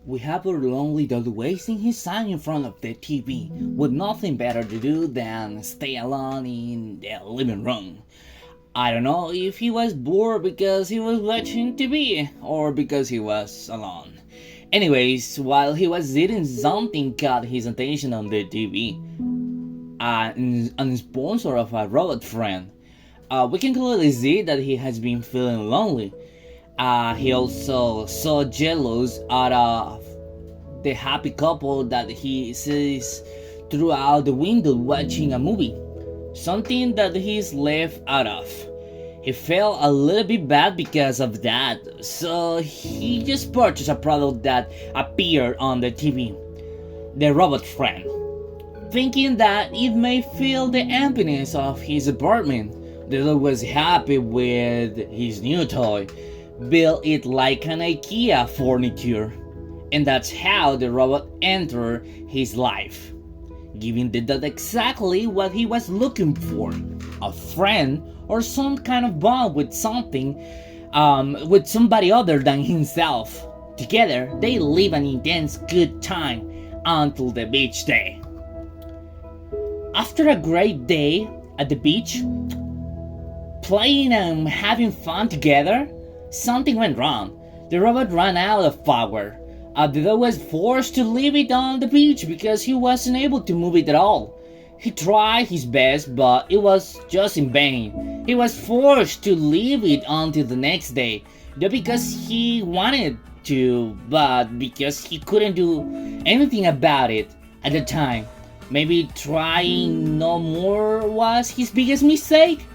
We have our lonely dog wasting his time in front of the TV with nothing better to do than stay alone in the living room. I don't know if he was bored because he was watching TV or because he was alone. Anyways, while he was eating, something caught his attention on the TV. A sponsor of a robot friend. We can clearly see that he has been feeling lonely. He also so jealous out of the happy couple that he sees throughout the window watching a movie, something that he's left out of. He felt a little bit bad because of that, so he just purchased a product that appeared on the TV, the robot friend, thinking that it may fill the emptiness of his apartment. The dog was happy with his new toy, built it like an IKEA furniture, and that's how the robot entered his life, giving the dog exactly what he was looking for: a friend or some kind of bond with with somebody other than himself. Together, they live an intense good time until the beach day. After a great day at the beach, playing and having fun together, something went wrong. The robot ran out of power. The dog was forced to leave it on the beach because he wasn't able to move it at all. He tried his best, but it was just in vain. He was forced to leave it until the next day, not because he wanted to, but because he couldn't do anything about it at the time. Maybe trying no more was his biggest mistake.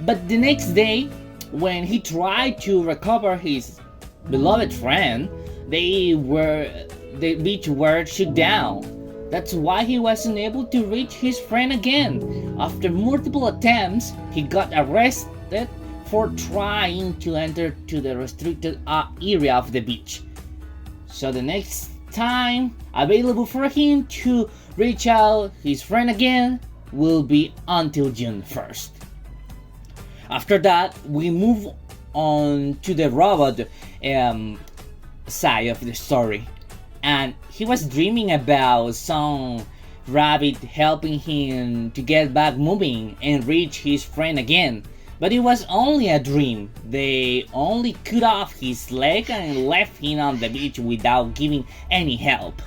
But the next day, when he tried to recover his beloved friend, the beach were shut down. That's why he wasn't able to reach his friend again. After multiple attempts, he got arrested for trying to enter to the restricted area of the beach. So the next time available for him to reach out his friend again will be until June 1st. After that, we move on to the robot side of the story, and he was dreaming about some rabbit helping him to get back moving and reach his friend again. But it was only a dream. They only cut off his leg and left him on the beach without giving any help.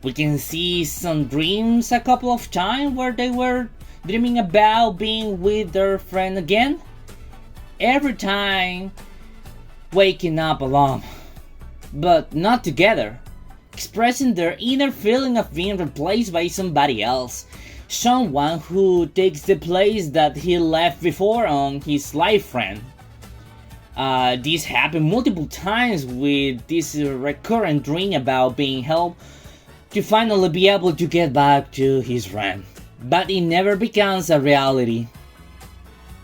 We can see some dreams a couple of times where they were dreaming about being with their friend again. Every time waking up alone, but not together, expressing their inner feeling of being replaced by somebody else, someone who takes the place that he left before on his life friend. This happened multiple times with this recurrent dream about being helped to finally be able to get back to his friend, but it never becomes a reality.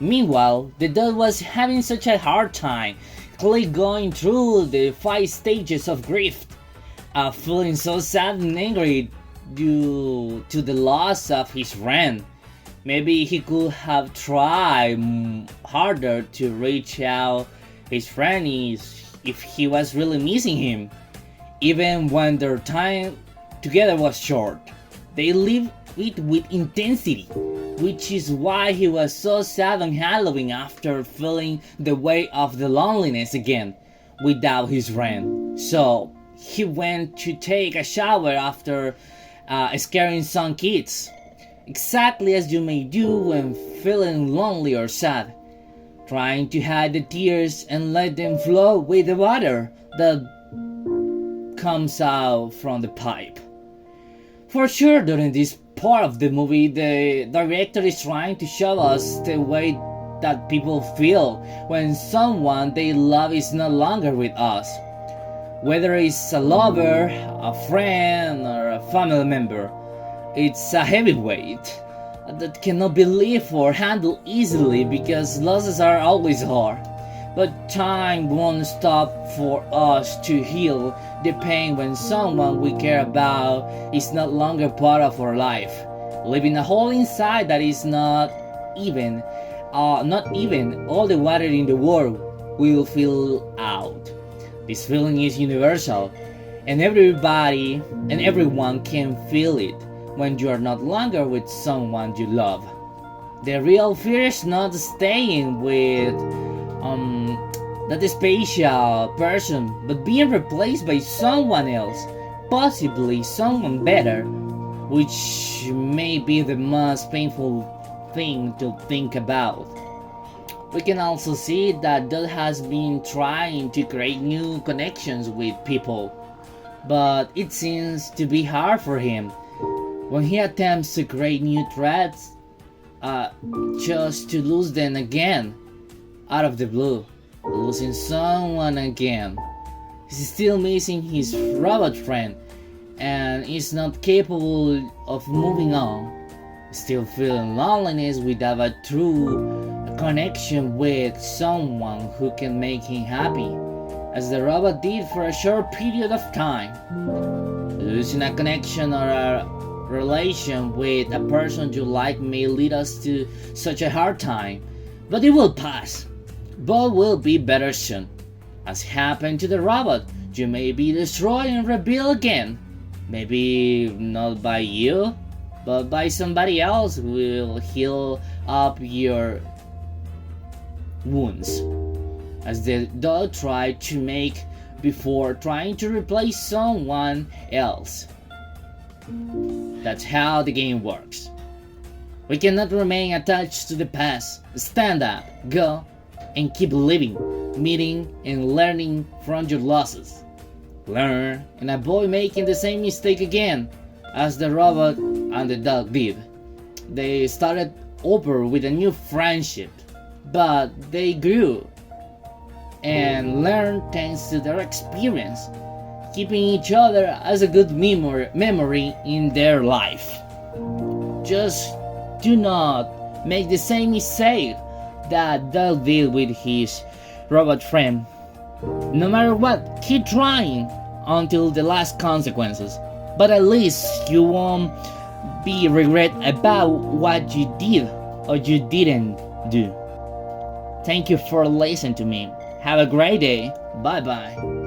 Meanwhile, the dog was having such a hard time, clearly going through the 5 stages of grief, feeling so sad and angry due to the loss of his friend. Maybe he could have tried harder to reach out his friend if he was really missing him, even when their time together was short. They lived it with intensity, which is why he was so sad on Halloween after feeling the weight of the loneliness again without his friend. So he went to take a shower after scaring some kids, exactly as you may do when feeling lonely or sad, trying to hide the tears and let them flow with the water that comes out from the pipe. For sure, during this part of the movie, the director is trying to show us the way that people feel when someone they love is no longer with us. Whether it's a lover, a friend, or a family member, it's a heavy weight that cannot be lived or handled easily because losses are always hard. But time won't stop for us to heal the pain when someone we care about is no longer part of our life, leaving a hole inside that is not even all the water in the world will fill out. This feeling is universal. and everybody and everyone can feel it when you are not longer with someone you love. The real fear is not staying with um, that special person, but being replaced by someone else, possibly someone better, which may be the most painful thing to think about. We can also see that Doug has been trying to create new connections with people, but it seems to be hard for him. When he attempts to create new threads, uh, just to lose them again, out of the blue, losing someone again. He's still missing his robot friend and is not capable of moving on, still feeling loneliness without a true connection with someone who can make him happy, as the robot did for a short period of time. Losing a connection or a relation with a person you like may lead us to such a hard time, but it will pass. Both will be better soon. As happened to the robot, you may be destroyed and rebuilt again. Maybe not by you, but by somebody else who will heal up your wounds, as the dog tried to make before trying to replace someone else. That's how the game works. We cannot remain attached to the past. Stand up, go, and keep living, meeting, and learning from your losses. Learn and avoid making the same mistake again as the robot and the dog did. They started over with a new friendship, but they grew and learned thanks to their experience, keeping each other as a good memory in their life. Just do not make the same mistake that Doug did with his robot friend. No matter what, keep trying until the last consequences, but at least you won't be regret about what you did or you didn't do. Thank you for listening to me. Have a great day. Bye bye.